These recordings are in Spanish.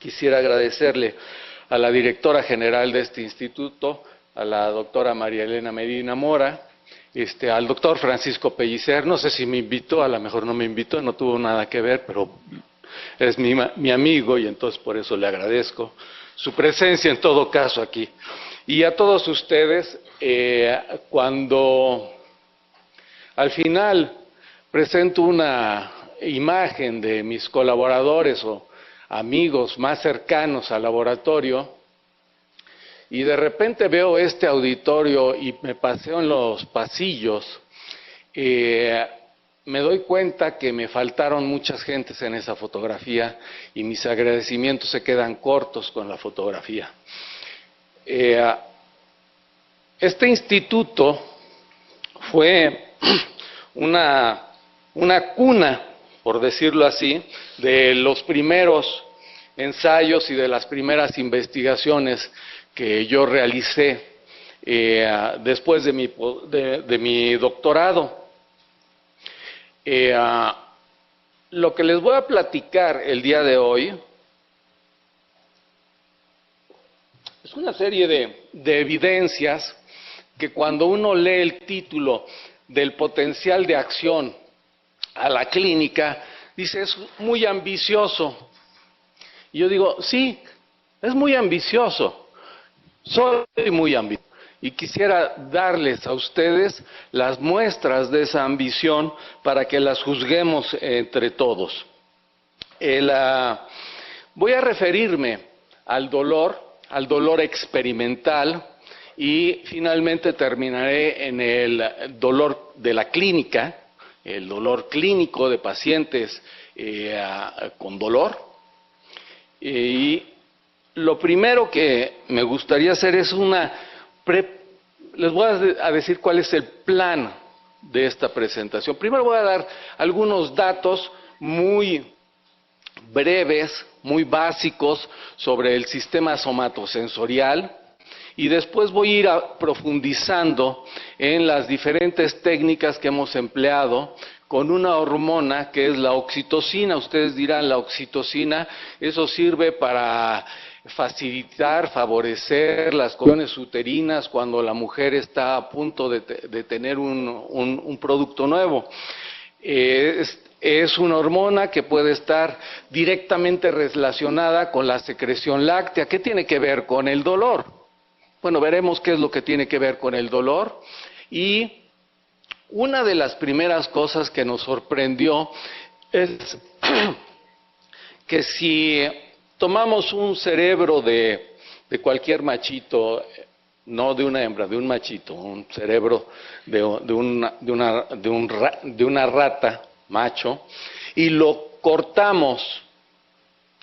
quisiera agradecerle a la directora general de este instituto, a la doctora María Elena Medina Mora, al doctor Francisco Pellicer. No sé si me invitó, a lo mejor no me invitó, no tuvo nada que ver, pero es mi amigo y entonces por eso le agradezco su presencia en todo caso aquí. Y a todos ustedes, cuando al final presento una imagen de mis colaboradores o amigos más cercanos al laboratorio, y de repente veo este auditorio y me paseo en los pasillos, me doy cuenta que me faltaron muchas gentes en esa fotografía y mis agradecimientos se quedan cortos con la fotografía. Este instituto fue una cuna, por decirlo así, de los primeros ensayos y de las primeras investigaciones que yo realicé después de mi doctorado. Lo que les voy a platicar el día de hoy es una serie de evidencias que cuando uno lee el título del potencial de acción a la clínica, dice, es muy ambicioso. Y yo digo, sí, es muy ambicioso, soy muy ambicioso. Y quisiera darles a ustedes las muestras de esa ambición para que las juzguemos entre todos. Voy a referirme al dolor experimental, y finalmente terminaré en el dolor de la clínica, el dolor clínico de pacientes con dolor. Y lo primero que me gustaría hacer es les voy a decir cuál es el plan de esta presentación. Primero voy a dar algunos datos muy breves, muy básicos sobre el sistema somatosensorial, y después voy a ir profundizando en las diferentes técnicas que hemos empleado con una hormona que es la oxitocina. Ustedes dirán, la oxitocina, eso sirve para facilitar, favorecer las contracciones uterinas cuando la mujer está a punto de tener un producto nuevo. Es una hormona que puede estar directamente relacionada con la secreción láctea. ¿Qué tiene que ver con el dolor? Bueno, veremos qué es lo que tiene que ver con el dolor. Y una de las primeras cosas que nos sorprendió es que si tomamos un cerebro de cualquier machito, no de una hembra, de un machito, un cerebro de una rata macho, y lo cortamos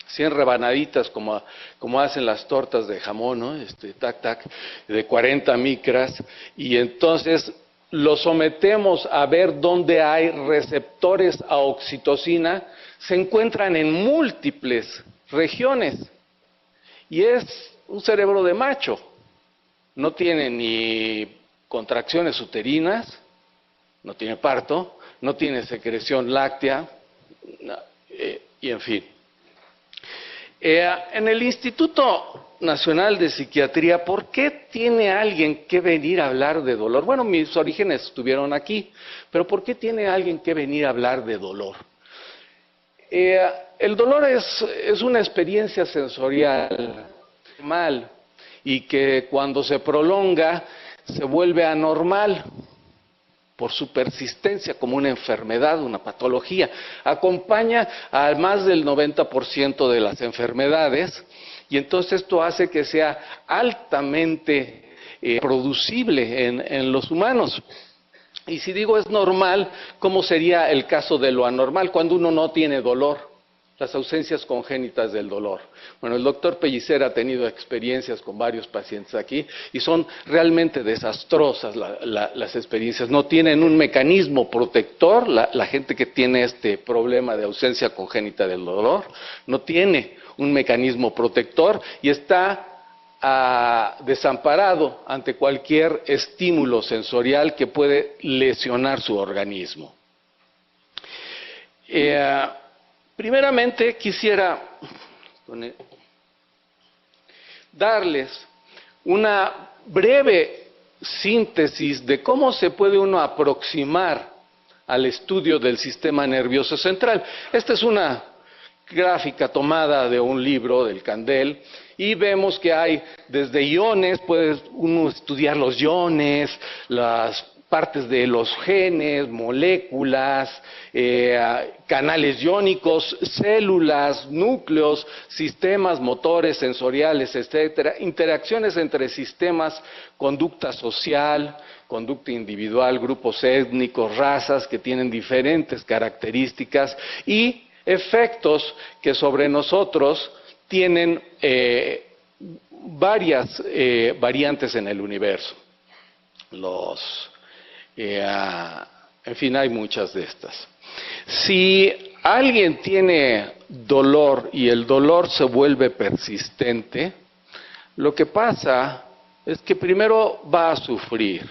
100 rebanaditas como hacen las tortas de jamón, ¿no? De 40 micras, y entonces lo sometemos a ver dónde hay receptores a oxitocina. Se encuentran en múltiples regiones, y es un cerebro de macho, no tiene ni contracciones uterinas, no tiene parto, no tiene secreción láctea, y en fin. En el Instituto Nacional de Psiquiatría, ¿por qué tiene alguien que venir a hablar de dolor? Bueno, mis orígenes estuvieron aquí, pero ¿por qué tiene alguien que venir a hablar de dolor? El dolor es una experiencia sensorial mal, y que cuando se prolonga se vuelve anormal por su persistencia como una enfermedad, una patología. Acompaña a más del 90% de las enfermedades, y entonces esto hace que sea altamente producible en los humanos. Y si digo es normal, ¿cómo sería el caso de lo anormal? Cuando uno no tiene dolor, las ausencias congénitas del dolor. Bueno, el doctor Pellicer ha tenido experiencias con varios pacientes aquí y son realmente desastrosas las experiencias. No tienen un mecanismo protector, la gente que tiene este problema de ausencia congénita del dolor, no tiene un mecanismo protector y está desamparado ante cualquier estímulo sensorial que puede lesionar su organismo. Primeramente quisiera poner darles una breve síntesis de cómo se puede uno aproximar al estudio del sistema nervioso central. Esta es una gráfica tomada de un libro del Candel y vemos que hay desde iones, puede uno estudiar los iones, las partes de los genes, moléculas, canales iónicos, células, núcleos, sistemas motores, sensoriales, etcétera, interacciones entre sistemas, conducta social, conducta individual, grupos étnicos, razas que tienen diferentes características y efectos que sobre nosotros tienen varias variantes en el universo. En fin, hay muchas de estas. Si alguien tiene dolor y el dolor se vuelve persistente, lo que pasa es que primero va a sufrir.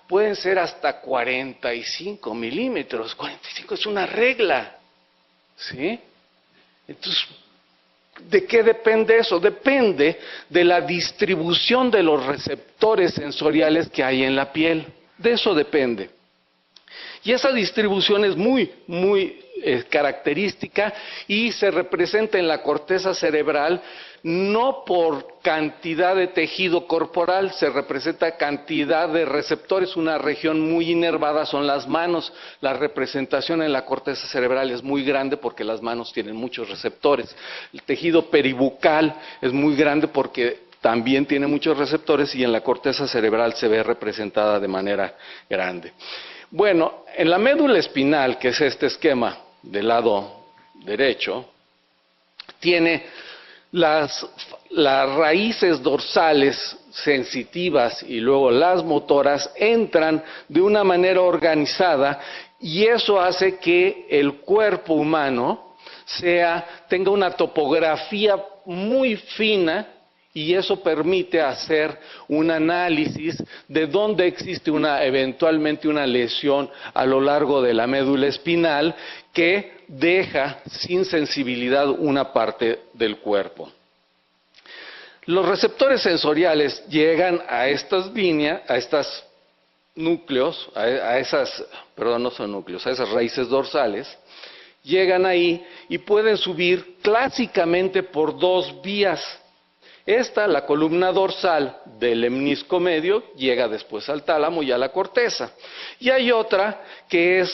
Pueden ser hasta 45 milímetros. 45 es una regla. ¿Sí? Entonces, ¿de qué depende eso? Depende de la distribución de los receptores sensoriales que hay en la piel. De eso depende. Y esa distribución es muy característica y se representa en la corteza cerebral no por cantidad de tejido corporal, se representa cantidad de receptores. Una región muy inervada son las manos. La representación en la corteza cerebral es muy grande porque las manos tienen muchos receptores. El tejido peribucal es muy grande porque también tiene muchos receptores y en la corteza cerebral se ve representada de manera grande. Bueno, en la médula espinal, que es este esquema del lado derecho, tiene las raíces dorsales sensitivas y luego las motoras entran de una manera organizada y eso hace que el cuerpo humano tenga una topografía muy fina y eso permite hacer un análisis de dónde existe eventualmente una lesión a lo largo de la médula espinal que deja sin sensibilidad una parte del cuerpo. Los receptores sensoriales llegan a estas líneas, a estos núcleos, a esas raíces dorsales, llegan ahí y pueden subir clásicamente por dos vías. La columna dorsal del lemnisco medio, llega después al tálamo y a la corteza. Y hay otra que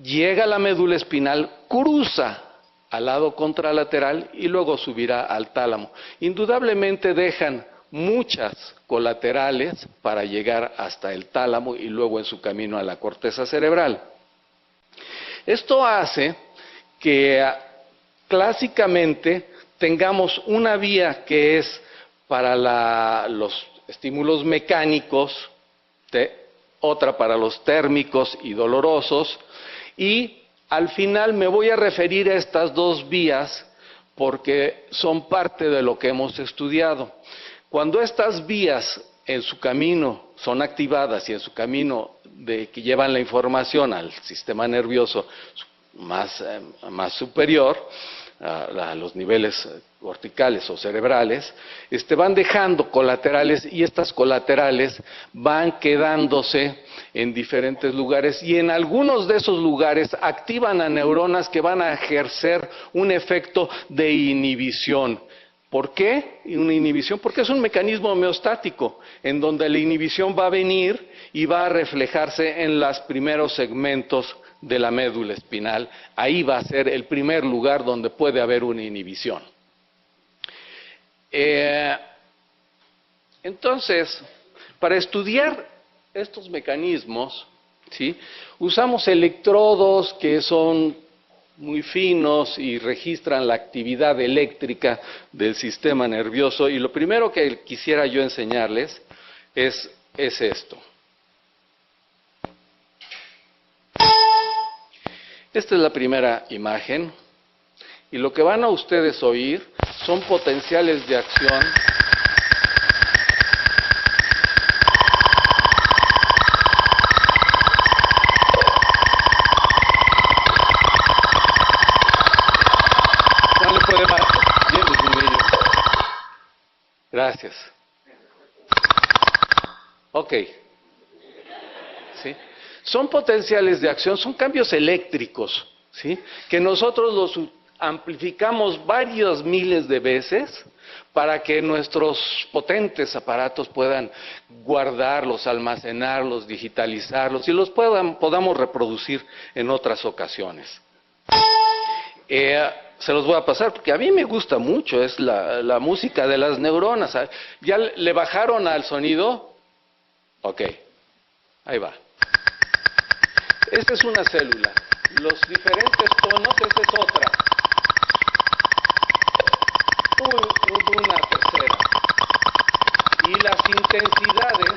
llega a la médula espinal, cruza al lado contralateral y luego subirá al tálamo. Indudablemente dejan muchas colaterales para llegar hasta el tálamo y luego en su camino a la corteza cerebral. Esto hace que clásicamente tengamos una vía que es para los estímulos mecánicos, otra para los térmicos y dolorosos, y al final me voy a referir a estas dos vías porque son parte de lo que hemos estudiado. Cuando estas vías en su camino son activadas y en su camino que llevan la información al sistema nervioso más superior, a los niveles corticales o cerebrales, van dejando colaterales y estas colaterales van quedándose en diferentes lugares y en algunos de esos lugares activan a neuronas que van a ejercer un efecto de inhibición. ¿Por qué una inhibición? Porque es un mecanismo homeostático en donde la inhibición va a venir y va a reflejarse en los primeros segmentos de la médula espinal. Ahí va a ser el primer lugar donde puede haber una inhibición. Entonces, para estudiar estos mecanismos, ¿sí?, usamos electrodos que son muy finos y registran la actividad eléctrica del sistema nervioso. Y lo primero que quisiera yo enseñarles es esto. Esta es la primera imagen y lo que van a ustedes oír son potenciales de acción Gracias. Ok. ¿Sí? Son potenciales de acción, son cambios eléctricos, ¿sí? Que nosotros los amplificamos varios miles de veces para que nuestros potentes aparatos puedan guardarlos, almacenarlos, digitalizarlos y los podamos reproducir en otras ocasiones. Se los voy a pasar porque a mí me gusta mucho, es la música de las neuronas. ¿Ya le bajaron al sonido? Ok, ahí va. Esta es una célula. Los diferentes tonos, esa es otra. Una tercera. Y las intensidades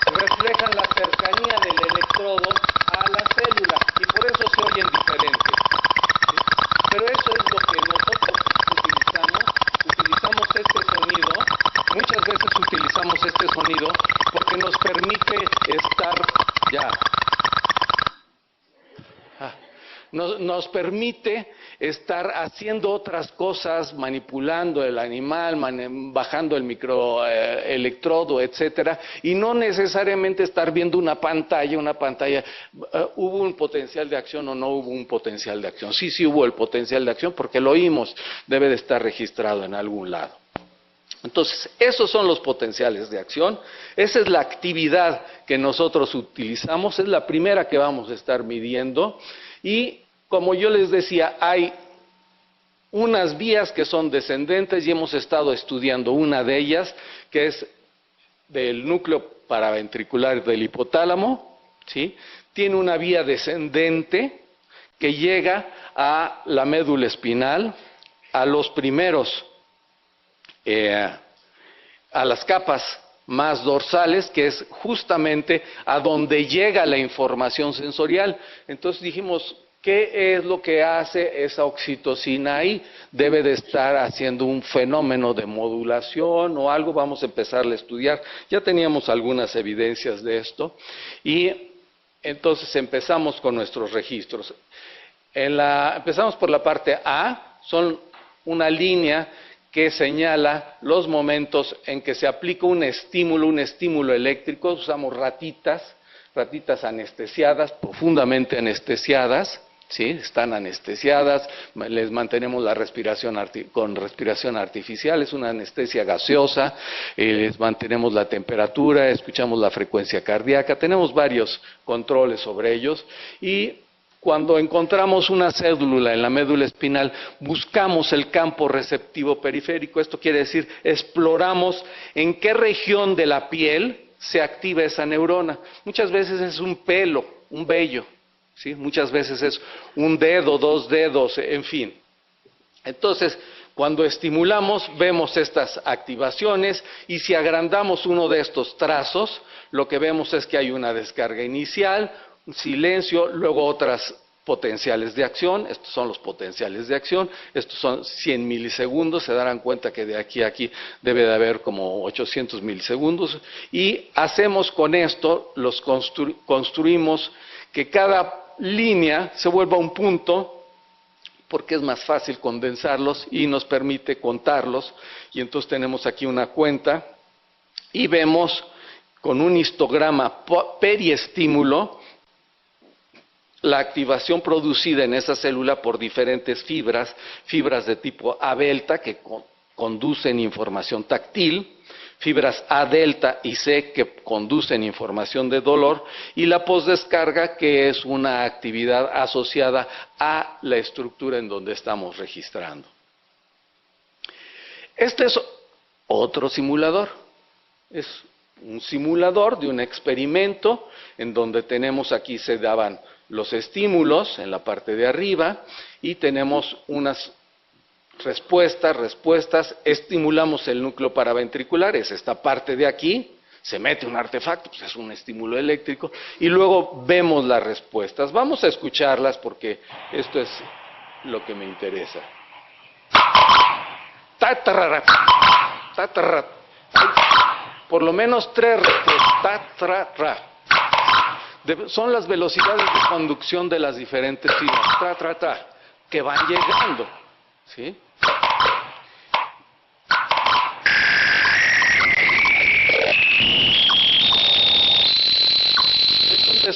reflejan la cercanía del electrodo a la célula y por eso se oyen diferentes. ¿Sí? Pero eso es lo que nosotros utilizamos este sonido, muchas veces utilizamos este sonido porque nos permite estar nos permite estar haciendo otras cosas, manipulando el animal, bajando el microelectrodo, etcétera, y no necesariamente estar viendo una pantalla, ¿hubo un potencial de acción o no hubo un potencial de acción? Sí hubo el potencial de acción porque lo oímos, debe de estar registrado en algún lado. Entonces, esos son los potenciales de acción, esa es la actividad que nosotros utilizamos, es la primera que vamos a estar midiendo y como yo les decía, hay unas vías que son descendentes y hemos estado estudiando una de ellas, que es del núcleo paraventricular del hipotálamo, ¿sí? Tiene una vía descendente que llega a la médula espinal, a los primeros a las capas más dorsales, que es justamente a donde llega la información sensorial. Entonces dijimos, ¿qué es lo que hace esa oxitocina ahí? Debe de estar haciendo un fenómeno de modulación o algo, vamos a empezar a estudiar. Ya teníamos algunas evidencias de esto y entonces empezamos con nuestros registros. Empezamos por la parte A, son una línea que señala los momentos en que se aplica un estímulo eléctrico. Usamos ratitas anestesiadas, profundamente anestesiadas, ¿sí? Están anestesiadas, les mantenemos la respiración con respiración artificial, es una anestesia gaseosa, les mantenemos la temperatura, escuchamos la frecuencia cardíaca, tenemos varios controles sobre ellos y cuando encontramos una célula en la médula espinal, buscamos el campo receptivo periférico. Esto quiere decir, exploramos en qué región de la piel se activa esa neurona. Muchas veces es un pelo, un vello, ¿sí? Muchas veces es un dedo, 2 dedos, en fin. Entonces, cuando estimulamos, vemos estas activaciones y si agrandamos uno de estos trazos, lo que vemos es que hay una descarga inicial, un silencio, luego otras potenciales de acción, estos son los potenciales de acción, estos son 100 milisegundos, se darán cuenta que de aquí a aquí debe de haber como 800 milisegundos, y hacemos con esto, construimos que cada línea se vuelva un punto, porque es más fácil condensarlos y nos permite contarlos, y entonces tenemos aquí una cuenta, y vemos con un histograma periestímulo, la activación producida en esa célula por diferentes fibras de tipo A delta que conducen información táctil, fibras A delta y C que conducen información de dolor y la postdescarga que es una actividad asociada a la estructura en donde estamos registrando. Este es otro simulador, es un simulador de un experimento en donde tenemos aquí se daban los estímulos en la parte de arriba y tenemos unas respuestas, estimulamos el núcleo paraventricular, es esta parte de aquí, se mete un artefacto, pues es un estímulo eléctrico, y luego vemos las respuestas. Vamos a escucharlas porque esto es lo que me interesa. Por lo menos 3 respuestas. Son las velocidades de conducción de las diferentes fibras, que van llegando, ¿sí?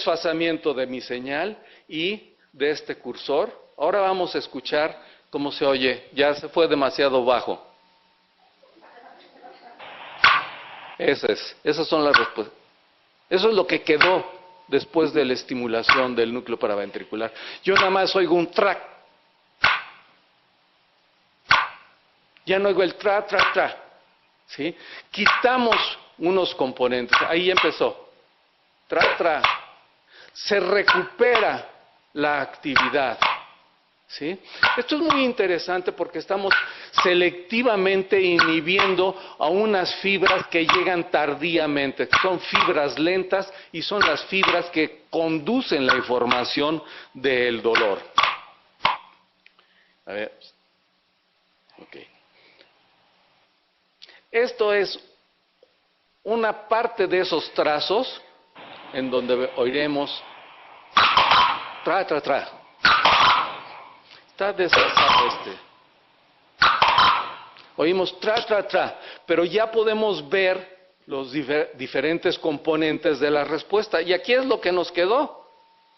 desfasamiento de mi señal y de este cursor. Ahora vamos a escuchar cómo se oye. Ya se fue demasiado bajo. Esas son las respuestas. Eso es lo que quedó después de la estimulación del núcleo paraventricular. Yo nada más oigo un trac. Ya no oigo el tra, tra, tra. ¿Sí? Quitamos unos componentes. Ahí empezó. Tra, tra. Se recupera la actividad. ¿Sí? Esto es muy interesante porque estamos selectivamente inhibiendo a unas fibras que llegan tardíamente. Son fibras lentas y son las fibras que conducen la información del dolor. A ver. Ok. Esto es una parte de esos trazos en donde oiremos tra, tra, tra. Está desfasado Oímos tra, tra, tra, pero ya podemos ver los diferentes componentes de la respuesta. Y aquí es lo que nos quedó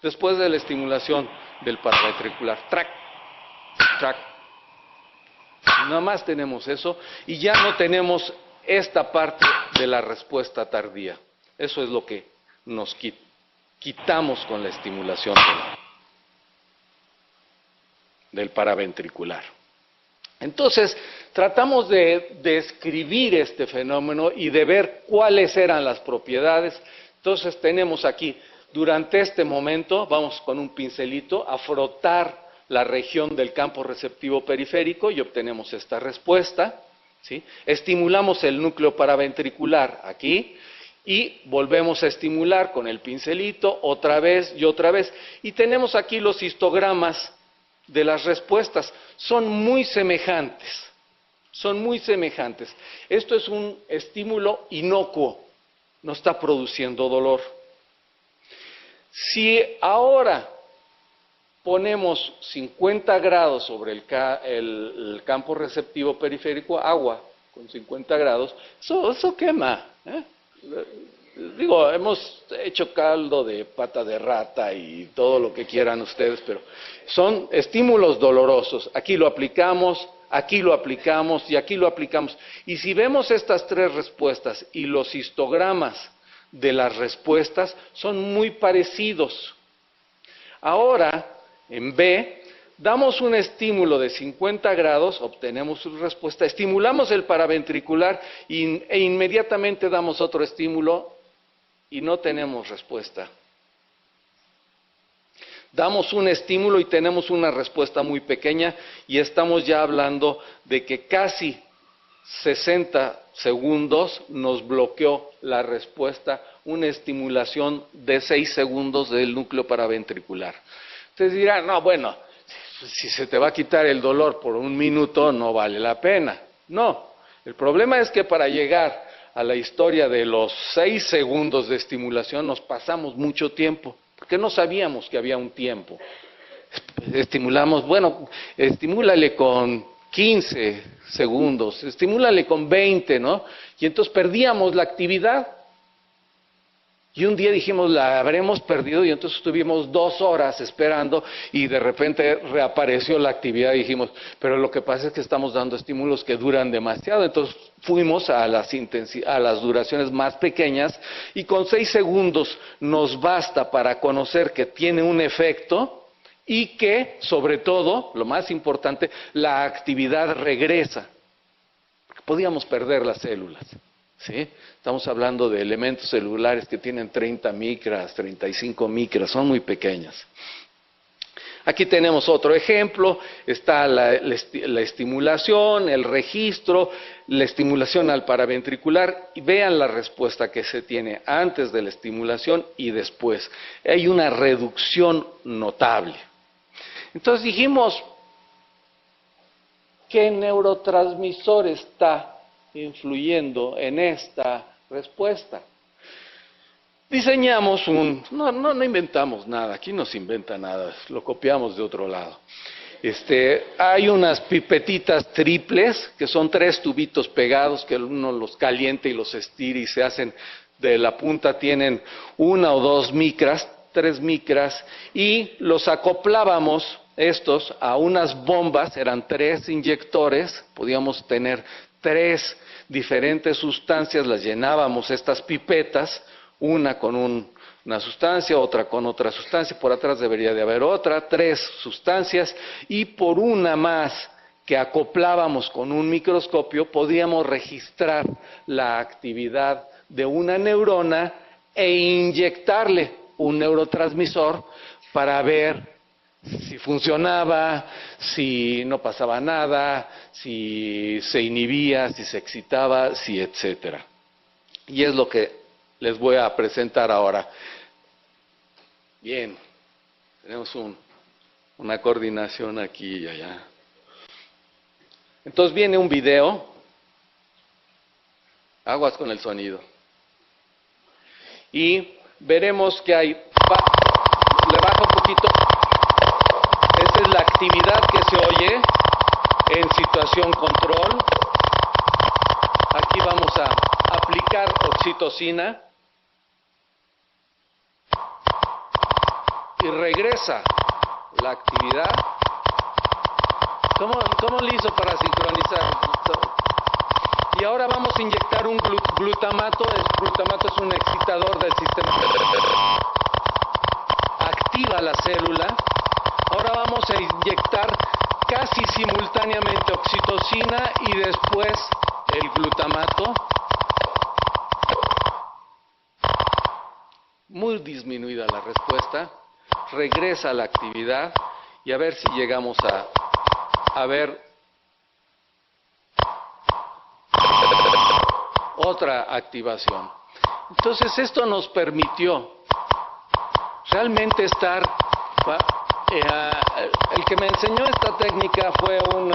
después de la estimulación del paraventricular. Trac, trac. Nada más tenemos eso y ya no tenemos esta parte de la respuesta tardía. Eso es lo que nos quitamos con la estimulación del paraventricular. Entonces, tratamos de describir este fenómeno y de ver cuáles eran las propiedades. Entonces, tenemos aquí, durante este momento, vamos con un pincelito a frotar la región del campo receptivo periférico y obtenemos esta respuesta. ¿Sí? Estimulamos el núcleo paraventricular aquí y volvemos a estimular con el pincelito otra vez y otra vez. Y tenemos aquí los histogramas de las respuestas. Son muy semejantes. Son muy semejantes. Esto es un estímulo inocuo. No está produciendo dolor. Si ahora ponemos 50 grados sobre el campo receptivo periférico, agua con 50 grados, eso quema. Digo, hemos hecho caldo de pata de rata y todo lo que quieran ustedes, pero son estímulos dolorosos. Aquí lo aplicamos, aquí lo aplicamos y aquí lo aplicamos. Y si vemos estas tres respuestas y los histogramas de las respuestas, son muy parecidos. Ahora, en B, damos un estímulo de 50 grados, obtenemos su respuesta, estimulamos el paraventricular e inmediatamente damos otro estímulo y no tenemos respuesta. Damos un estímulo y tenemos una respuesta muy pequeña y estamos ya hablando de que casi 60 segundos nos bloqueó la respuesta, una estimulación de 6 segundos del núcleo paraventricular. Ustedes dirán, no, bueno, si se te va a quitar el dolor por un minuto, no vale la pena. No, el problema es que para llegar a la historia de los 6 segundos de estimulación nos pasamos mucho tiempo, porque no sabíamos que había un tiempo. Estimulamos, bueno, estimúlale con 15 segundos, estimúlale con 20, ¿no? Y entonces perdíamos la actividad. Y un día dijimos, la habremos perdido, y entonces estuvimos 2 horas esperando y de repente reapareció la actividad y dijimos, pero lo que pasa es que estamos dando estímulos que duran demasiado. Entonces fuimos a las duraciones más pequeñas y con 6 segundos nos basta para conocer que tiene un efecto y que, sobre todo, lo más importante, la actividad regresa. Podíamos perder las células. ¿Sí? Estamos hablando de elementos celulares que tienen 30 micras, 35 micras, son muy pequeñas. Aquí tenemos otro ejemplo, está la estimulación, el registro, la estimulación al paraventricular, y vean la respuesta que se tiene antes de la estimulación y después. Hay una reducción notable. Entonces dijimos, ¿qué neurotransmisor está influyendo en esta respuesta? Diseñamos no inventamos nada, aquí no se inventa nada, lo copiamos de otro lado. Hay unas pipetitas triples, que son 3 tubitos pegados, que uno los calienta y los estira y se hacen, de la punta tienen 1 o 2 micras, 3 micras, y los acoplábamos estos a unas bombas, eran 3 inyectores, podíamos tener 3 diferentes sustancias, las llenábamos estas pipetas, una con una sustancia, otra con otra sustancia, por atrás debería de haber otra, 3 sustancias, y por una más que acoplábamos con un microscopio, podíamos registrar la actividad de una neurona e inyectarle un neurotransmisor para ver si funcionaba, si no pasaba nada, si se inhibía, si se excitaba, si etcétera. Y es lo que les voy a presentar ahora. Bien, tenemos una coordinación aquí y allá. Entonces viene un video, aguas con el sonido, y veremos que hay, le baja un poquito, esa es la actividad que se oye en situación control. Aquí vamos a aplicar oxitocina y regresa la actividad. ¿Cómo le hizo para sincronizar? Y ahora vamos a inyectar un glutamato. El glutamato es un excitador del sistema. Activa la célula. Ahora vamos a inyectar casi simultáneamente oxitocina y después el glutamato. Muy disminuida la respuesta. Regresa la actividad y a ver si llegamos a ver otra activación. Entonces esto nos permitió realmente estar, el que me enseñó esta técnica fue un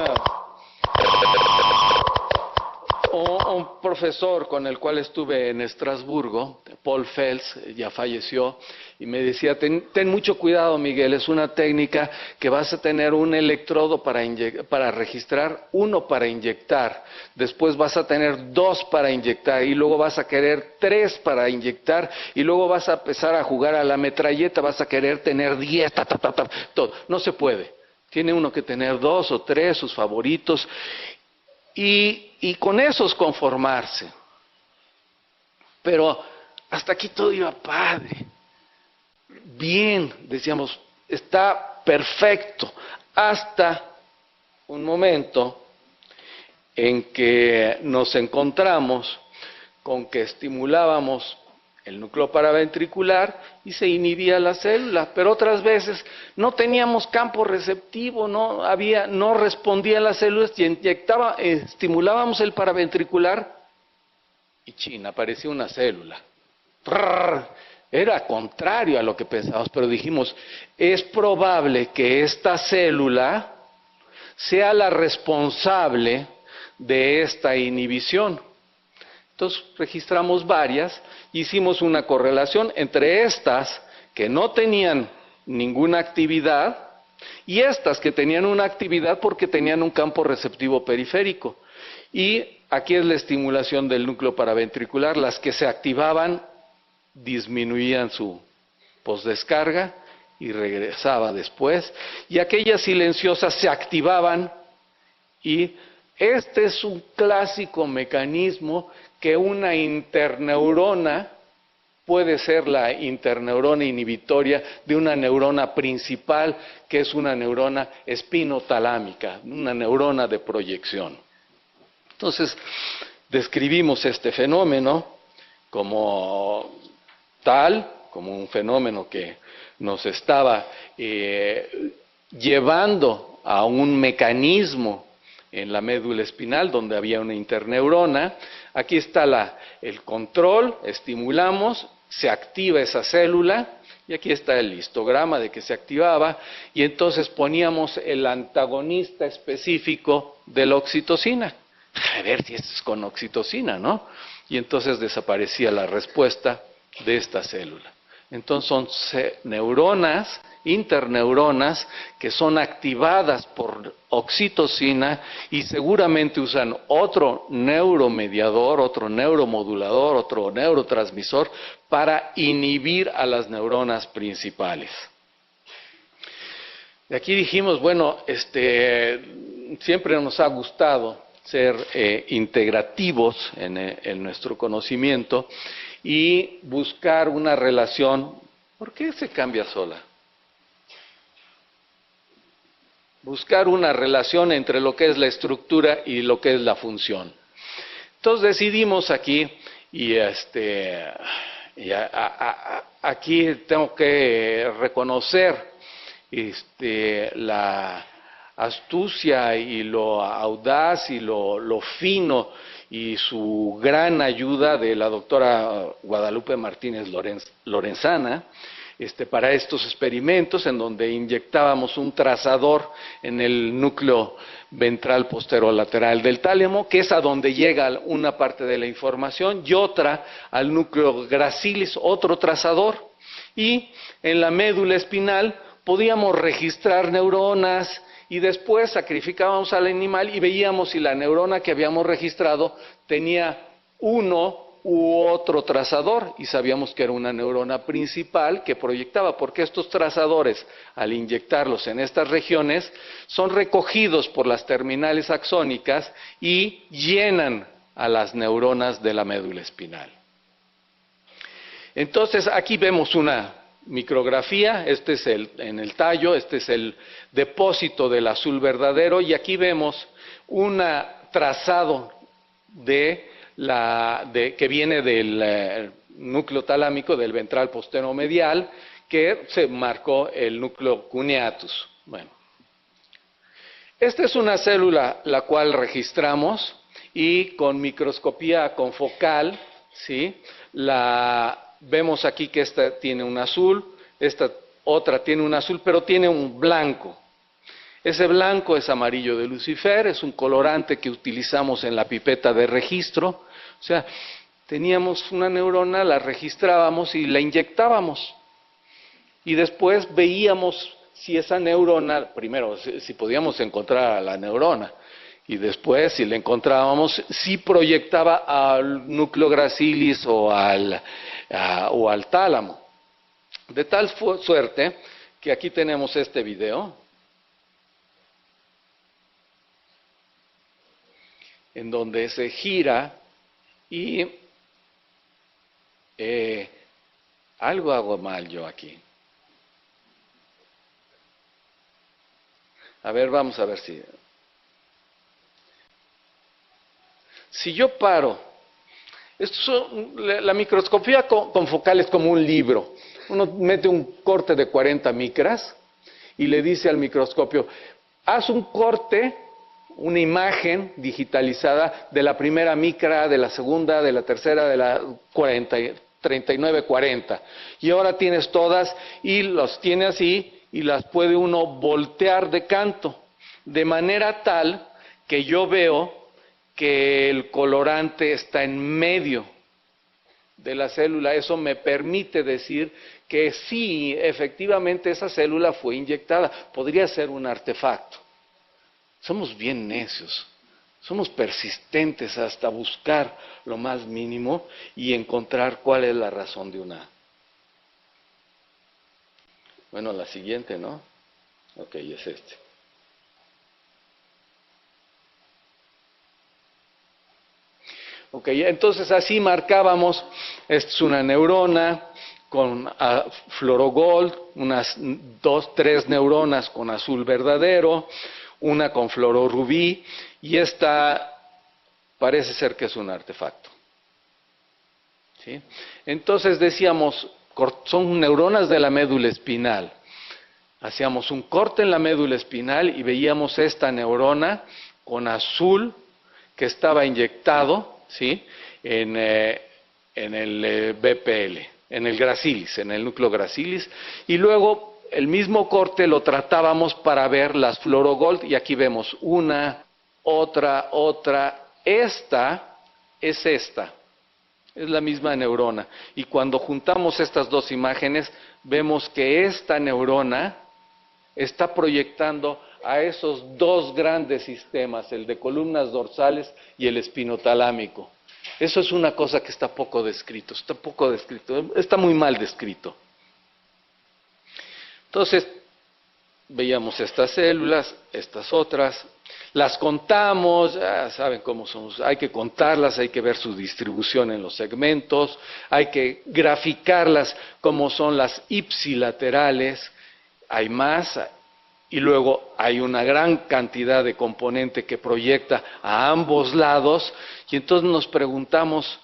profesor con el cual estuve en Estrasburgo, Paul Fels, ya falleció, y me decía, ten mucho cuidado, Miguel, es una técnica que vas a tener un electrodo para registrar, uno para inyectar, después vas a tener 2 para inyectar, y luego vas a querer 3 para inyectar, y luego vas a empezar a jugar a la metralleta, vas a querer tener 10, todo. No se puede. Tiene uno que tener 2 o 3, sus favoritos, y con esos conformarse. Pero hasta aquí todo iba padre. Bien, decíamos, está perfecto. Hasta un momento en que nos encontramos con que estimulábamos el núcleo paraventricular y se inhibía la célula, pero otras veces no teníamos campo receptivo, no respondía las células y estimulábamos el paraventricular y aparecía una célula. Era contrario a lo que pensábamos, pero dijimos, es probable que esta célula sea la responsable de esta inhibición. Entonces registramos varias, hicimos una correlación entre estas que no tenían ninguna actividad y estas que tenían una actividad porque tenían un campo receptivo periférico. Y aquí es la estimulación del núcleo paraventricular, las que se activaban disminuían su posdescarga y regresaba después, y aquellas silenciosas se activaban, y este es un clásico mecanismo que una interneurona puede ser la interneurona inhibitoria de una neurona principal, que es una neurona espinotalámica, una neurona de proyección. Entonces, describimos este fenómeno como tal, como un fenómeno que nos estaba llevando a un mecanismo en la médula espinal donde había una interneurona. Aquí está el control, estimulamos, se activa esa célula y aquí está el histograma de que se activaba y entonces poníamos el antagonista específico de la oxitocina. A ver si es con oxitocina, ¿no? Y entonces desaparecía la respuesta de esta célula. Entonces son neuronas, interneuronas, que son activadas por oxitocina y seguramente usan otro neuromediador, otro neuromodulador, otro neurotransmisor para inhibir a las neuronas principales. Y aquí dijimos, bueno, siempre nos ha gustado ser integrativos en nuestro conocimiento y buscar una relación. ¿Por qué se cambia sola? Buscar una relación entre lo que es la estructura y lo que es la función. Entonces decidimos aquí, y aquí tengo que reconocer la astucia y lo audaz y lo fino y su gran ayuda de la doctora Guadalupe Martínez Lorenzana para estos experimentos en donde inyectábamos un trazador en el núcleo ventral posterolateral del tálamo, que es a donde llega una parte de la información, y otra al núcleo gracilis, otro trazador, y en la médula espinal podíamos registrar neuronas y después sacrificábamos al animal y veíamos si la neurona que habíamos registrado tenía uno u otro trazador y sabíamos que era una neurona principal que proyectaba, porque estos trazadores, al inyectarlos en estas regiones, son recogidos por las terminales axónicas y llenan a las neuronas de la médula espinal. Entonces, aquí vemos una micrografía, este es en el tallo, este es el depósito del azul verdadero, y aquí vemos un trazado que viene del núcleo talámico, del ventral posteromedial, que se marcó el núcleo cuneatus. Bueno, esta es una célula la cual registramos y con microscopía confocal, ¿sí? Vemos aquí que esta tiene un azul, esta otra tiene un azul, pero tiene un blanco. Ese blanco es amarillo de Lucifer, es un colorante que utilizamos en la pipeta de registro. O sea, teníamos una neurona, la registrábamos y la inyectábamos. Y después veíamos si esa neurona, primero, si podíamos encontrar a la neurona. Y después, si la encontrábamos, si proyectaba al núcleo gracilis o al tálamo. De tal suerte que aquí tenemos este video, en donde se gira y algo hago mal yo aquí. A ver, vamos a ver si yo paro. La microscopía confocal es como un libro. Uno mete un corte de 40 micras y le dice al microscopio, haz un corte, una imagen digitalizada de la primera micra, de la segunda, de la tercera, de la 39, 40. Y ahora tienes todas y los tiene así y las puede uno voltear de canto, de manera tal que yo veo que el colorante está en medio de la célula. Eso me permite decir que sí, efectivamente esa célula fue inyectada. Podría ser un artefacto. Somos bien necios, somos persistentes hasta buscar lo más mínimo y encontrar cuál es la razón de una. Bueno, la siguiente, ¿no? Ok, es este. Ok, entonces así marcábamos, esta es una neurona con fluorogold, unas 2, 3 neuronas con azul verdadero, una con fluororubí, y esta parece ser que es un artefacto. ¿Sí? Entonces decíamos, son neuronas de la médula espinal. Hacíamos un corte en la médula espinal y veíamos esta neurona con azul que estaba inyectado, ¿sí? en el BPL, en el gracilis, en el núcleo gracilis, y luego el mismo corte lo tratábamos para ver las fluorogold, y aquí vemos una, otra, esta es esta. Es la misma neurona. Y cuando juntamos estas dos imágenes, vemos que esta neurona está proyectando a esos dos grandes sistemas, el de columnas dorsales y el espinotalámico. Eso es una cosa que está poco descrito, está muy mal descrito. Entonces, veíamos estas células, estas otras, las contamos, ya saben cómo son, hay que contarlas, hay que ver su distribución en los segmentos, hay que graficarlas como son las ipsilaterales, hay más, y luego hay una gran cantidad de componente que proyecta a ambos lados, y entonces nos preguntamos,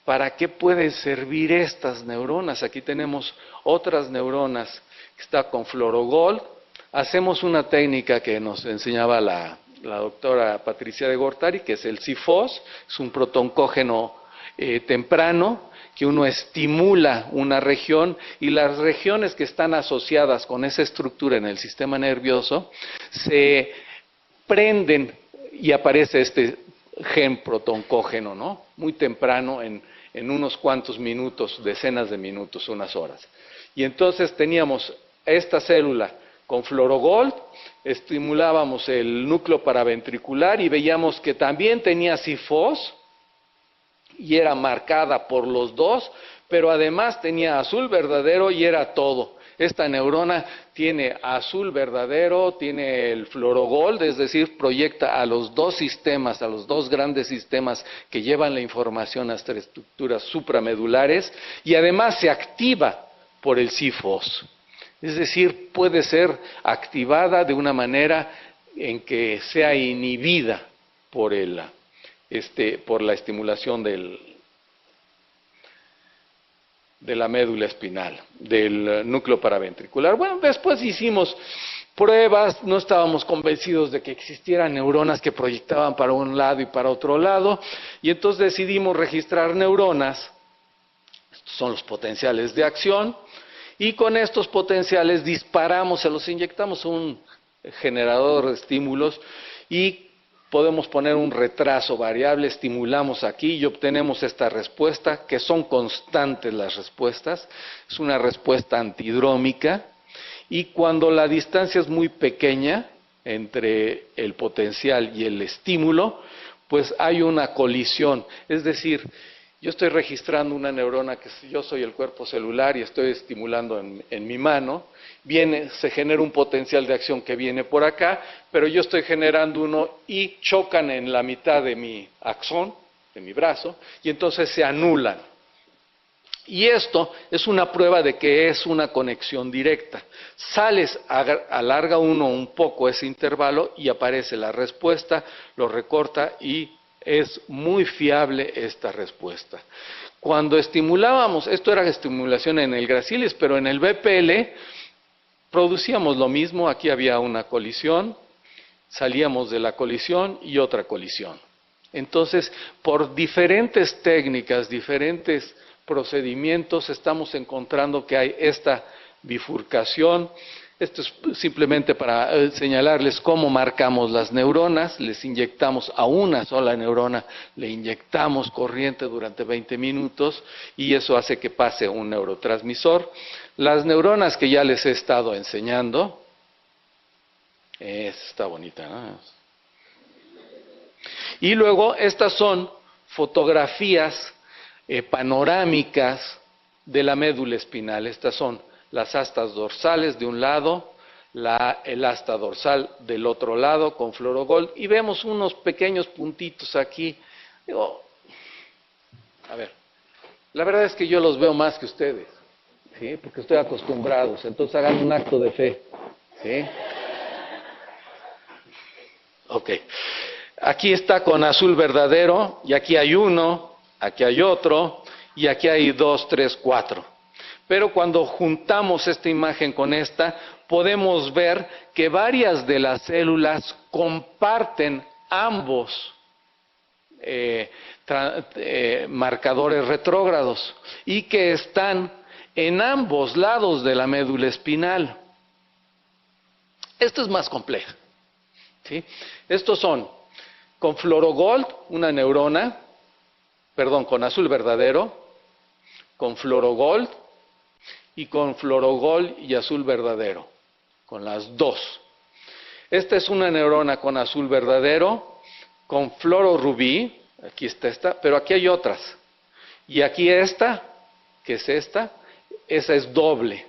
¿para qué pueden servir estas neuronas? Aquí tenemos otras neuronas que está con Fluorogold. Hacemos una técnica que nos enseñaba la doctora Patricia de Gortari, que es el CIFOS, es un protoncógeno temprano, que uno estimula una región y las regiones que están asociadas con esa estructura en el sistema nervioso se prenden y aparece este gen protoncógeno, ¿no? Muy temprano, en unos cuantos minutos, decenas de minutos, unas horas. Y entonces teníamos esta célula con Fluorogold, estimulábamos el núcleo paraventricular y veíamos que también tenía CIFOS y era marcada por los dos, pero además tenía azul verdadero y era todo. Esta neurona tiene azul verdadero, tiene el Fluorogold, es decir, proyecta a los dos sistemas, a los dos grandes sistemas que llevan la información hasta estructuras supramedulares, y además se activa por el CIFOS. Es decir, puede ser activada de una manera en que sea inhibida por la estimulación de la médula espinal, del núcleo paraventricular. Bueno, después hicimos pruebas, no estábamos convencidos de que existieran neuronas que proyectaban para un lado y para otro lado, y entonces decidimos registrar neuronas, estos son los potenciales de acción, y con estos potenciales disparamos, se los inyectamos a un generador de estímulos y podemos poner un retraso variable, estimulamos aquí y obtenemos esta respuesta, que son constantes las respuestas, es una respuesta antidrómica, y cuando la distancia es muy pequeña entre el potencial y el estímulo, pues hay una colisión, es decir, yo estoy registrando una neurona que yo soy el cuerpo celular y estoy estimulando en mi mano, se genera un potencial de acción que viene por acá, pero yo estoy generando uno y chocan en la mitad de mi axón, de mi brazo, y entonces se anulan. Y esto es una prueba de que es una conexión directa. Alarga uno un poco ese intervalo y aparece la respuesta, lo recorta y es muy fiable esta respuesta. Cuando estimulábamos, esto era estimulación en el Gracilis, pero en el BPL producíamos lo mismo, aquí había una colisión, salíamos de la colisión y otra colisión. Entonces, por diferentes técnicas, diferentes procedimientos, estamos encontrando que hay esta bifurcación. Esto es simplemente para señalarles cómo marcamos las neuronas, les inyectamos a una sola neurona, le inyectamos corriente durante 20 minutos y eso hace que pase un neurotransmisor. Las neuronas que ya les he estado enseñando, está bonita, ¿no? Y luego estas son fotografías panorámicas de la médula espinal, estas son las astas dorsales de un lado, el asta dorsal del otro lado con Fluorogold y vemos unos pequeños puntitos aquí. A ver, la verdad es que yo los veo más que ustedes, ¿sí? Porque estoy acostumbrado, entonces hagan un acto de fe, ¿sí? Ok, aquí está con azul verdadero y aquí hay uno, aquí hay otro y aquí hay 2, 3, 4. Pero cuando juntamos esta imagen con esta, podemos ver que varias de las células comparten ambos marcadores retrógrados y que están en ambos lados de la médula espinal. Esto es más complejo, ¿sí? Estos son con Fluorogold, una neurona, con azul verdadero, con fluorogold y con fluorogold y azul verdadero, con las dos. Esta es una neurona con azul verdadero, con fluororubí, aquí está esta, pero aquí hay otras. Y aquí esta, que es esta, esa es doble.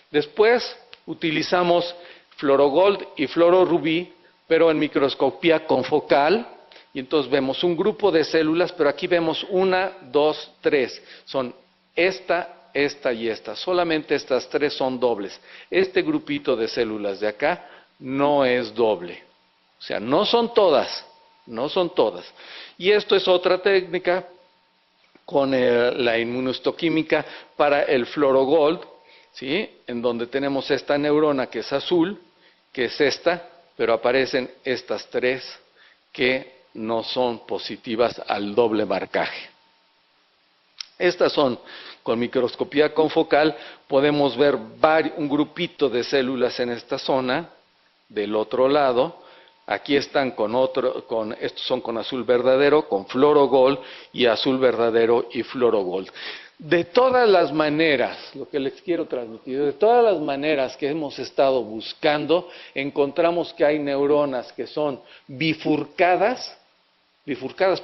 Después utilizamos fluorogold y fluororubí, pero en microscopía confocal, y entonces vemos un grupo de células, pero aquí vemos 1, 2, 3. Son esta, esta y esta. Solamente estas tres son dobles. Este grupito de células de acá no es doble. O sea, no son todas, no son todas. Y esto es otra técnica con la inmunohistoquímica para el fluorogold, ¿sí? En donde tenemos esta neurona que es azul, que es esta, pero aparecen estas tres que no son positivas al doble marcaje. Estas son, con microscopía confocal, podemos ver un grupito de células en esta zona, del otro lado. Aquí están estos son con azul verdadero, con fluorogold y azul verdadero y fluorogold. De todas las maneras, lo que les quiero transmitir, de todas las maneras que hemos estado buscando, encontramos que hay neuronas que son bifurcadas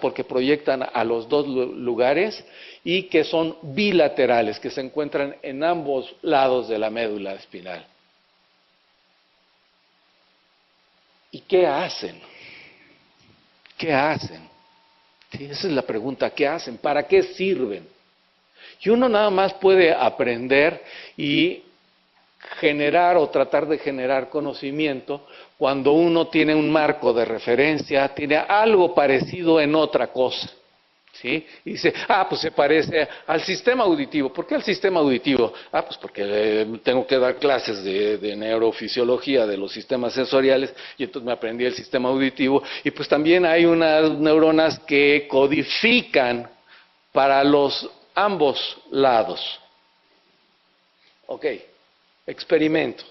porque proyectan a los dos lugares, y que son bilaterales, que se encuentran en ambos lados de la médula espinal. ¿Y qué hacen? ¿Qué hacen? Sí, esa es la pregunta, ¿qué hacen? ¿Para qué sirven? Y uno nada más puede aprender y generar o tratar de generar conocimiento cuando uno tiene un marco de referencia, tiene algo parecido en otra cosa. ¿Sí? Y dice, pues se parece al sistema auditivo. ¿Por qué al sistema auditivo? Pues porque tengo que dar clases de neurofisiología de los sistemas sensoriales, y entonces me aprendí el sistema auditivo, y pues también hay unas neuronas que codifican para los ambos lados. Ok, experimento.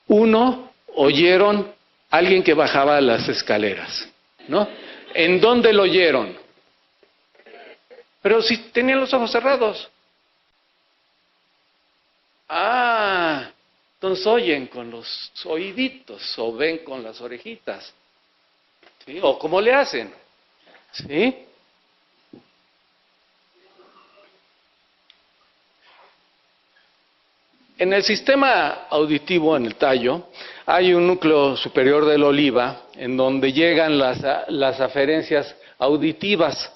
Uno, oyeron a alguien que bajaba las escaleras, ¿no? ¿En dónde lo oyeron? Pero si tenían los ojos cerrados. Entonces oyen con los oíditos o ven con las orejitas, ¿sí? ¿O cómo le hacen? ¿Sí? En el sistema auditivo, en el tallo, hay un núcleo superior de la oliva en donde llegan las aferencias auditivas.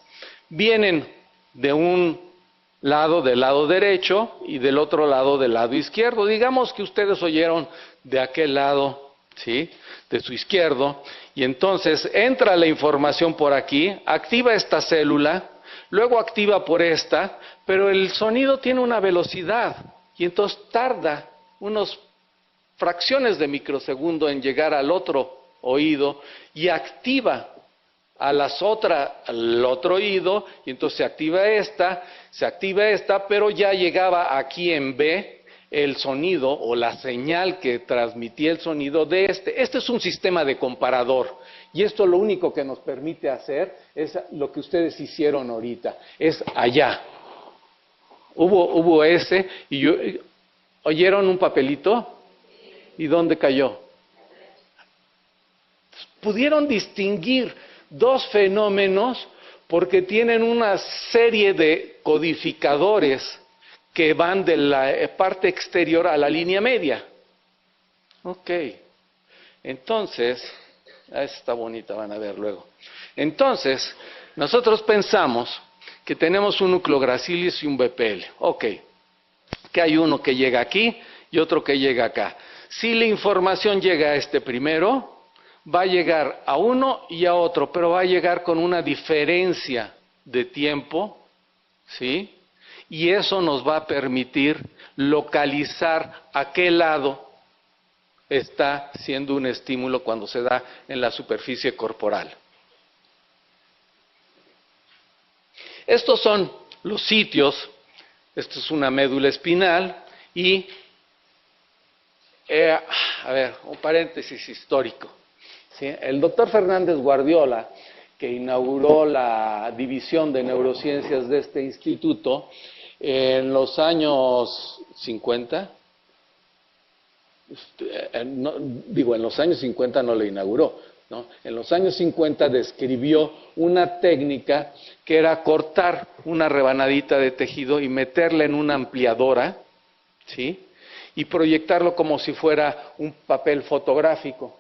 Vienen de un lado, del lado derecho, y del otro lado, del lado izquierdo. Digamos que ustedes oyeron de aquel lado, ¿sí?, de su izquierdo, y entonces entra la información por aquí, activa esta célula, luego activa por esta, pero el sonido tiene una velocidad, y entonces tarda unas fracciones de microsegundo en llegar al otro oído y activa al otro oído, y entonces se activa esta, pero ya llegaba aquí en B el sonido o la señal que transmitía el sonido de este. Este es un sistema de comparador, y esto lo único que nos permite hacer es lo que ustedes hicieron ahorita, es allá. Hubo ese, y ¿oyeron un papelito? ¿Y dónde cayó? Pudieron distinguir dos fenómenos porque tienen una serie de codificadores que van de la parte exterior a la línea media. Ok, entonces, esta está bonita, van a ver luego. Entonces, nosotros pensamos que tenemos un núcleo gracilis y un BPL. Ok, que hay uno que llega aquí y otro que llega acá. Si la información llega a este primero, va a llegar a uno y a otro, pero va a llegar con una diferencia de tiempo, ¿sí? Y eso nos va a permitir localizar a qué lado está siendo un estímulo cuando se da en la superficie corporal. Estos son los sitios, esto es una médula espinal y, a ver, un paréntesis histórico. ¿Sí? El doctor Fernández Guardiola, que inauguró la división de neurociencias de este instituto en los años 50, en los años 50 no lo inauguró, ¿no? En los años 50 describió una técnica que era cortar una rebanadita de tejido y meterla en una ampliadora, ¿sí? Y proyectarlo como si fuera un papel fotográfico.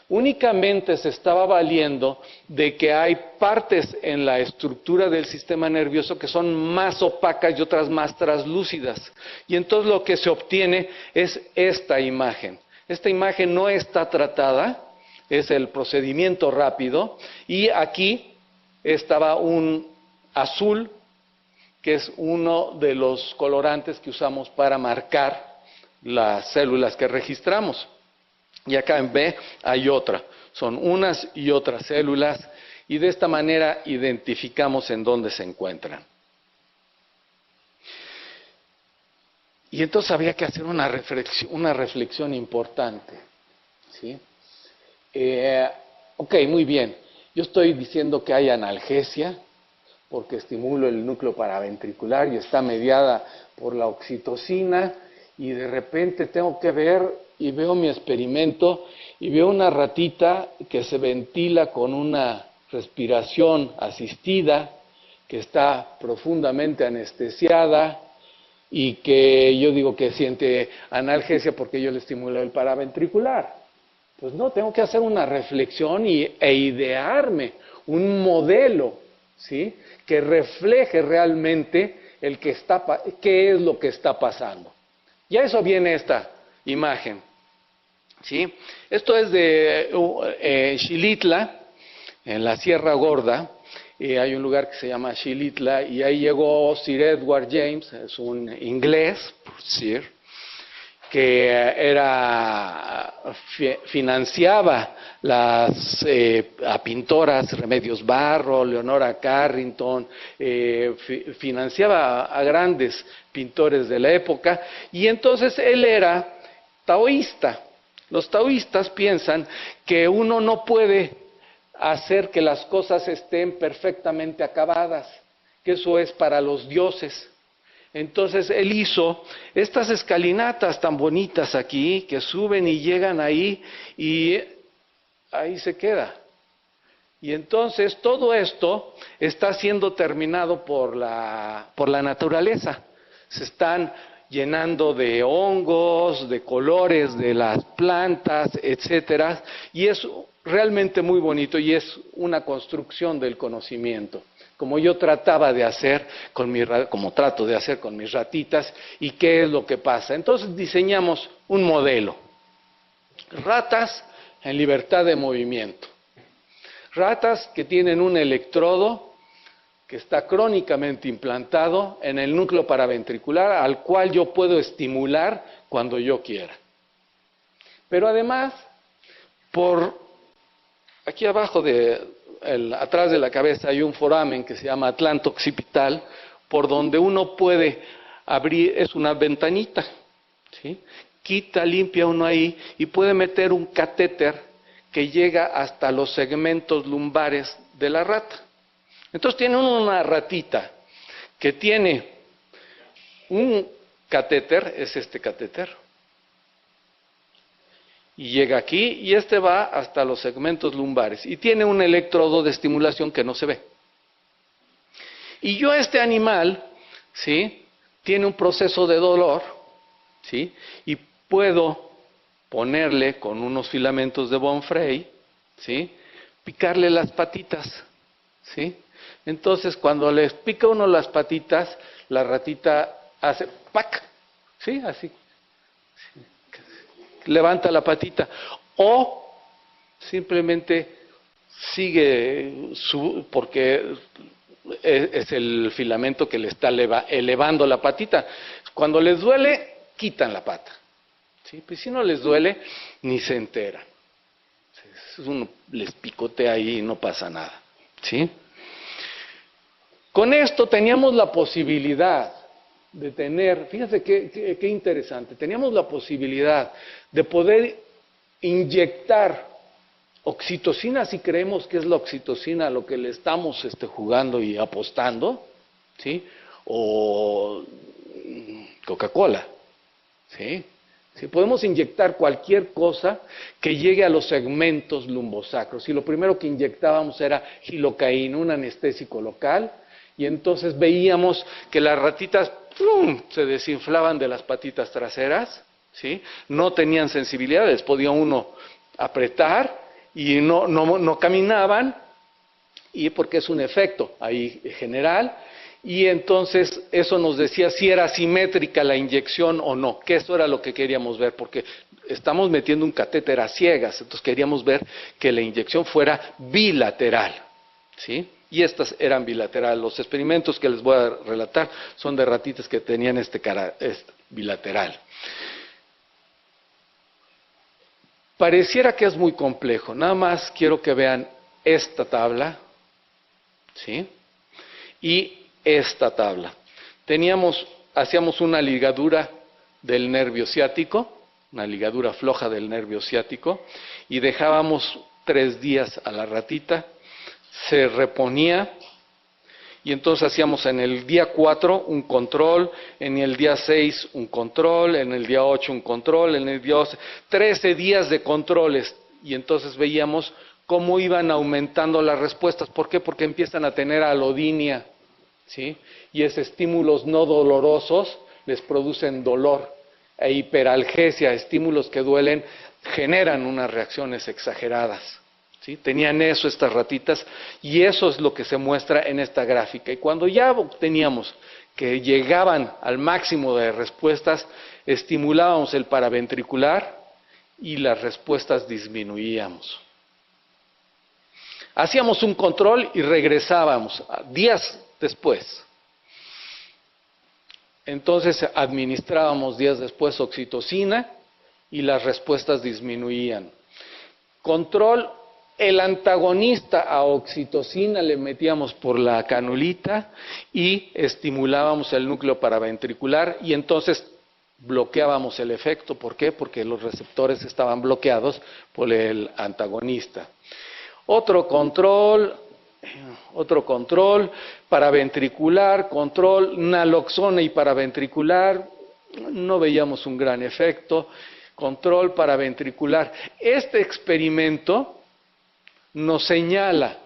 Únicamente se estaba valiendo de que hay partes en la estructura del sistema nervioso que son más opacas y otras más translúcidas. Y entonces lo que se obtiene es esta imagen. Esta imagen no está tratada, es el procedimiento rápido, y aquí estaba un azul, que es uno de los colorantes que usamos para marcar las células que registramos. Y acá en B hay otra, son unas y otras células, y de esta manera identificamos en dónde se encuentran. Y entonces había que hacer una reflexión importante, ¿sí? Ok, muy bien, yo estoy diciendo que hay analgesia, porque estimulo el núcleo paraventricular y está mediada por la oxitocina, y de repente tengo que ver y veo mi experimento y veo una ratita que se ventila con una respiración asistida, que está profundamente anestesiada y que yo digo que siente analgesia porque yo le estimulo el paraventricular. Pues no, tengo que hacer una reflexión e idearme un modelo, ¿sí?, que refleje realmente qué es lo que está pasando. Y a eso viene esta imagen, ¿sí? Esto es de Xilitla, en la Sierra Gorda. Hay un lugar que se llama Xilitla y ahí llegó Sir Edward James, es un inglés, por Sir, que financiaba a pintoras, Remedios Barro, Leonora Carrington, financiaba a grandes pintores de la época, y entonces él era taoísta. Los taoístas piensan que uno no puede hacer que las cosas estén perfectamente acabadas, que eso es para los dioses. Entonces él hizo estas escalinatas tan bonitas aquí, que suben y llegan ahí, y ahí se queda. Y entonces todo esto está siendo terminado por la naturaleza. Se están llenando de hongos, de colores de las plantas, etcétera, y es realmente muy bonito y es una construcción del conocimiento, como yo trataba de hacer como trato de hacer con mis ratitas. ¿Y qué es lo que pasa? Entonces diseñamos un modelo. Ratas en libertad de movimiento. Ratas que tienen un electrodo que está crónicamente implantado en el núcleo paraventricular, al cual yo puedo estimular cuando yo quiera. Pero además, por aquí abajo atrás de la cabeza hay un foramen que se llama atlante occipital, por donde uno puede abrir, es una ventanita, ¿sí? Quita, limpia uno ahí y puede meter un catéter que llega hasta los segmentos lumbares de la rata. Entonces tiene una ratita que tiene un catéter, es este catéter, y llega aquí, y este va hasta los segmentos lumbares, y tiene un electrodo de estimulación que no se ve. Y yo este animal, ¿sí?, tiene un proceso de dolor, ¿sí?, y puedo ponerle con unos filamentos de von Frey, ¿sí?, picarle las patitas, ¿sí? Entonces cuando les pica uno las patitas, la ratita hace ¡pac!, ¿sí?, así. Levanta la patita, o simplemente sigue porque es el filamento que le está elevando la patita. Cuando les duele, quitan la pata. ¿Sí? Pues si no les duele, ni se enteran. Uno les picotea ahí y no pasa nada. ¿Sí? Con esto teníamos la posibilidad de tener, fíjense qué interesante, teníamos la posibilidad de poder inyectar oxitocina, si creemos que es la oxitocina a lo que le estamos jugando y apostando, ¿sí? O Coca-Cola, ¿sí? Si podemos inyectar cualquier cosa que llegue a los segmentos lumbosacros. Y lo primero que inyectábamos era gilocaína, un anestésico local, y entonces veíamos que las ratitas ¡pum!, se desinflaban de las patitas traseras, ¿sí? No tenían sensibilidades, podía uno apretar y no caminaban, y porque es un efecto ahí general. Y entonces eso nos decía si era simétrica la inyección o no, que eso era lo que queríamos ver, porque estamos metiendo un catéter a ciegas, entonces queríamos ver que la inyección fuera bilateral, ¿sí? Y estas eran bilaterales. Los experimentos que les voy a relatar son de ratitas que tenían este bilateral. Pareciera que es muy complejo, nada más quiero que vean esta tabla, ¿sí? Y esta tabla. Hacíamos una ligadura del nervio ciático, una ligadura floja del nervio ciático, y dejábamos 3 días a la ratita, se reponía, y entonces hacíamos en el día 4 un control, en el día 6 un control, en el día 8 un control, en el día 12, 13 días de controles, y entonces veíamos cómo iban aumentando las respuestas. ¿Por qué? Porque empiezan a tener alodinia, ¿sí? Y esos estímulos no dolorosos les producen dolor e hiperalgesia, estímulos que duelen, generan unas reacciones exageradas, ¿sí? Tenían eso estas ratitas y eso es lo que se muestra en esta gráfica. Y cuando ya obteníamos que llegaban al máximo de respuestas, estimulábamos el paraventricular y las respuestas disminuíamos. Hacíamos un control y regresábamos días después. Entonces administrábamos días después oxitocina y las respuestas disminuían. Control, el antagonista a oxitocina le metíamos por la canulita y estimulábamos el núcleo paraventricular y entonces bloqueábamos el efecto. ¿Por qué? Porque los receptores estaban bloqueados por el antagonista. Otro control, paraventricular, control, naloxona y paraventricular, no veíamos un gran efecto, control paraventricular. Este experimento nos señala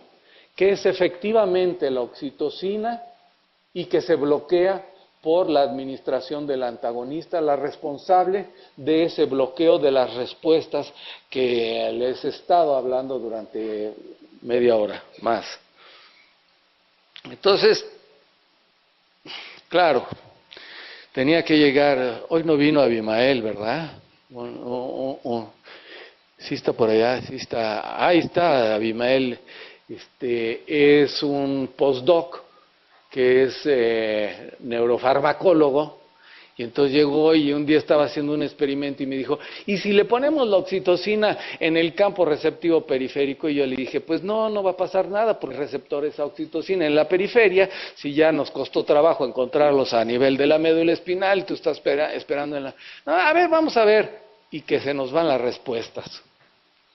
que es efectivamente la oxitocina y que se bloquea por la administración del antagonista, la responsable de ese bloqueo de las respuestas que les he estado hablando durante media hora más. Entonces, claro, tenía que llegar, hoy no vino Abimael, ¿verdad? Sí está por allá, sí está, ahí está Abimael, es un postdoc que es neurofarmacólogo, y entonces llegó y un día estaba haciendo un experimento y me dijo, ¿y si le ponemos la oxitocina en el campo receptivo periférico? Y yo le dije, pues no va a pasar nada, porque receptores a oxitocina en la periferia, si ya nos costó trabajo encontrarlos a nivel de la médula espinal, tú estás esperando en la... No, a ver, vamos a ver, y que se nos van las respuestas.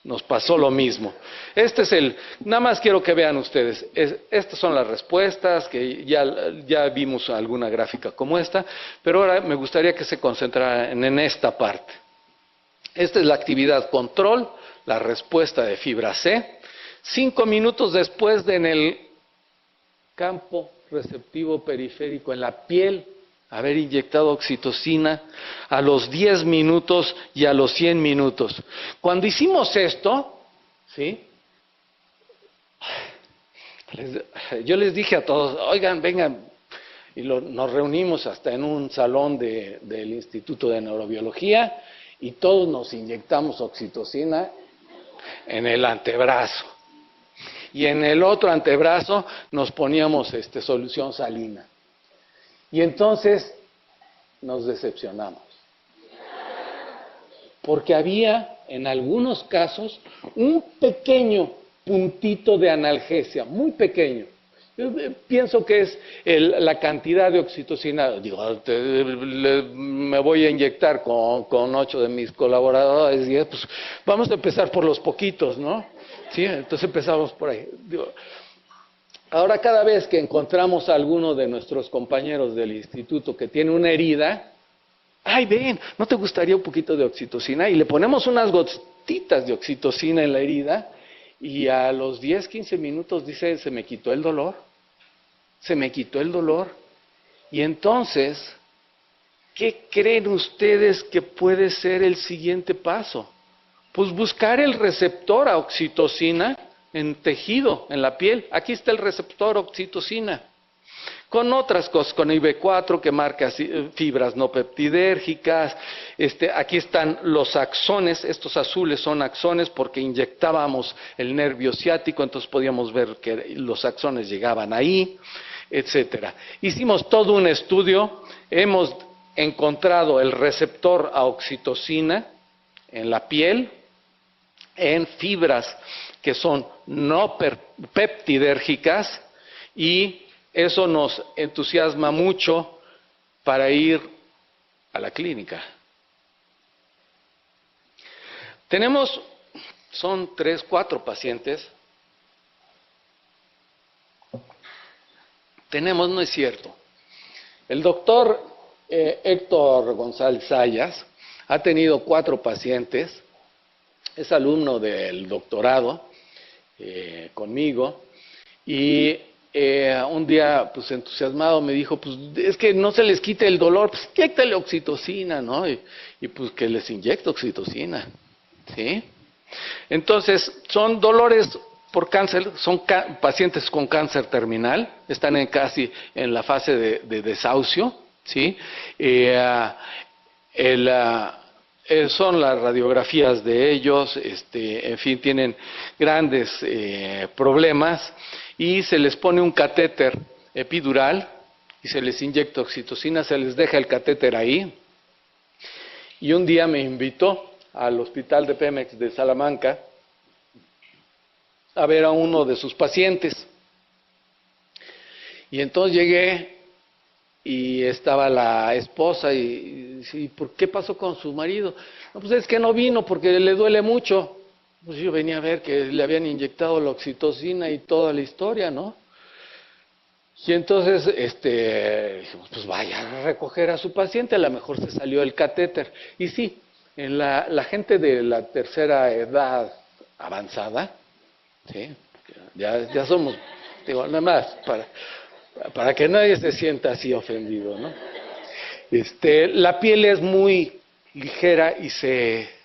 Nos pasó lo mismo. Este es nada más quiero que vean ustedes, estas son las respuestas, que ya vimos alguna gráfica como esta, pero ahora me gustaría que se concentraran en esta parte. Esta es la actividad control, la respuesta de fibra C, 5 minutos después de en el campo receptivo periférico, en la piel, haber inyectado oxitocina a los 10 minutos y a los 100 minutos. Cuando hicimos esto, ¿sí? Yo les dije a todos, oigan, vengan, y nos reunimos hasta en un salón del Instituto de Neurobiología y todos nos inyectamos oxitocina en el antebrazo. y en el otro antebrazo nos poníamos solución salina. Y entonces nos decepcionamos. Porque había, en algunos casos, un pequeño puntito de analgesia, muy pequeño. Yo pienso que es la cantidad de oxitocina. Digo, me voy a inyectar con 8 de mis colaboradores, y pues vamos a empezar por los poquitos, ¿no? Sí, entonces empezamos por ahí. Digo, ahora cada vez que encontramos a alguno de nuestros compañeros del instituto que tiene una herida, ay, ven, ¿no te gustaría un poquito de oxitocina? Y le ponemos unas gotitas de oxitocina en la herida, y a los 10, 15 minutos dice, se me quitó el dolor, se me quitó el dolor. Y entonces, ¿qué creen ustedes que puede ser el siguiente paso? Pues buscar el receptor a oxitocina en tejido, en la piel. Aquí está el receptor oxitocina. Con otras cosas, con IB4 que marca fibras no peptidérgicas, aquí están los axones, estos azules son axones porque inyectábamos el nervio ciático, entonces podíamos ver que los axones llegaban ahí, etcétera. Hicimos todo un estudio, hemos encontrado el receptor a oxitocina en la piel, en fibras que son no peptidérgicas, y eso nos entusiasma mucho para ir a la clínica. Son 3, 4 pacientes. No es cierto. El doctor Héctor González Sayas ha tenido 4 pacientes, es alumno del doctorado conmigo, y un día, pues entusiasmado, me dijo, pues es que no se les quite el dolor, pues inyéctale oxitocina, ¿no? Y pues que les inyecte oxitocina, ¿sí? Entonces, son dolores por cáncer, son pacientes con cáncer terminal, están casi en la fase de desahucio, ¿sí? Son las radiografías de ellos, en fin, tienen grandes problemas, y se les pone un catéter epidural y se les inyecta oxitocina, se les deja el catéter ahí. Y un día me invitó al hospital de Pemex de Salamanca a ver a uno de sus pacientes. Y entonces llegué y estaba la esposa y ¿por qué pasó con su marido? No, pues es que no vino porque le duele mucho. Pues yo venía a ver que le habían inyectado la oxitocina y toda la historia, ¿no? Y entonces, dijimos, pues vaya a recoger a su paciente, a lo mejor se salió el catéter. Y sí, en la gente de la tercera edad avanzada, ¿sí? Ya somos, digo, nada más, para que nadie se sienta así ofendido, ¿no? La piel es muy ligera y se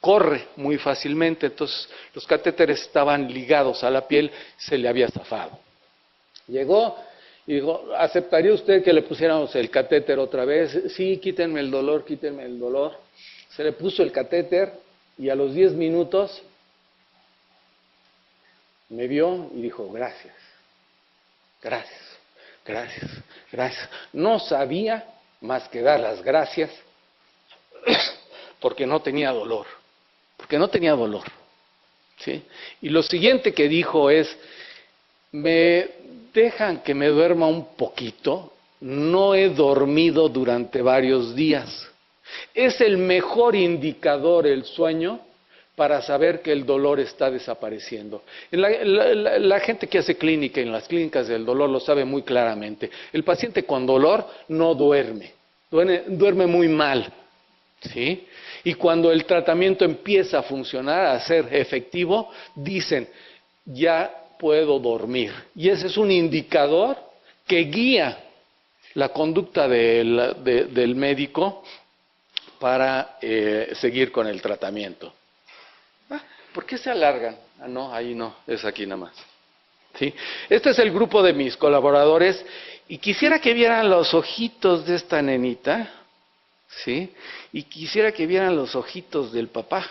corre muy fácilmente, entonces los catéteres estaban ligados a la piel, se le había zafado. Llegó y dijo, ¿aceptaría usted que le pusiéramos el catéter otra vez? Sí, quítenme el dolor, quítenme el dolor. Se le puso el catéter y a los 10 minutos me vio y dijo, gracias, gracias, gracias, gracias. No sabía más que dar las gracias porque no tenía dolor. Porque no tenía dolor, ¿sí? Y lo siguiente que dijo es, ¿me dejan que me duerma un poquito? No he dormido durante varios días. Es el mejor indicador el sueño para saber que el dolor está desapareciendo. La gente que hace clínica en las clínicas del dolor lo sabe muy claramente. El paciente con dolor no duerme muy mal, ¿sí? Y cuando el tratamiento empieza a funcionar, a ser efectivo, dicen, ya puedo dormir. Y ese es un indicador que guía la conducta del médico para seguir con el tratamiento. ¿Por qué se alargan? Ah, no, ahí no, es aquí nada más. ¿Sí? Este es el grupo de mis colaboradores y quisiera que vieran los ojitos de esta nenita, ¿sí? Y quisiera que vieran los ojitos del papá.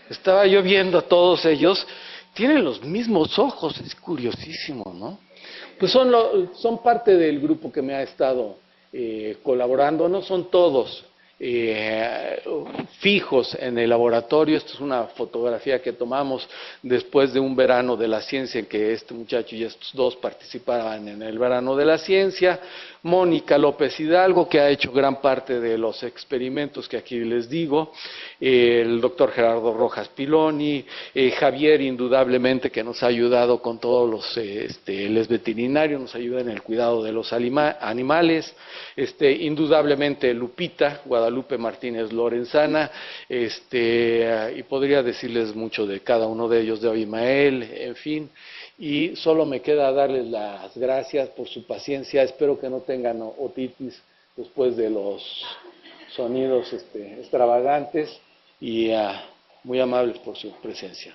Estaba yo viendo a todos ellos Tienen los mismos ojos, es curiosísimo, ¿no? Pues son parte del grupo que me ha estado colaborando, no son todos fijos en el laboratorio. Esta es una fotografía que tomamos después de un verano de la ciencia en que este muchacho y estos dos participaban en el verano de la ciencia. Mónica López Hidalgo, que ha hecho gran parte de los experimentos que aquí les digo, el doctor Gerardo Rojas Piloni, Javier, indudablemente, que nos ha ayudado con todos los, él es veterinario, nos ayuda en el cuidado de los animales, indudablemente Lupita, Guadalupe Martínez Lorenzana, y podría decirles mucho de cada uno de ellos, de Abimael, en fin. Y solo me queda darles las gracias por su paciencia. Espero que no tengan otitis después de los sonidos extravagantes y muy amables por su presencia.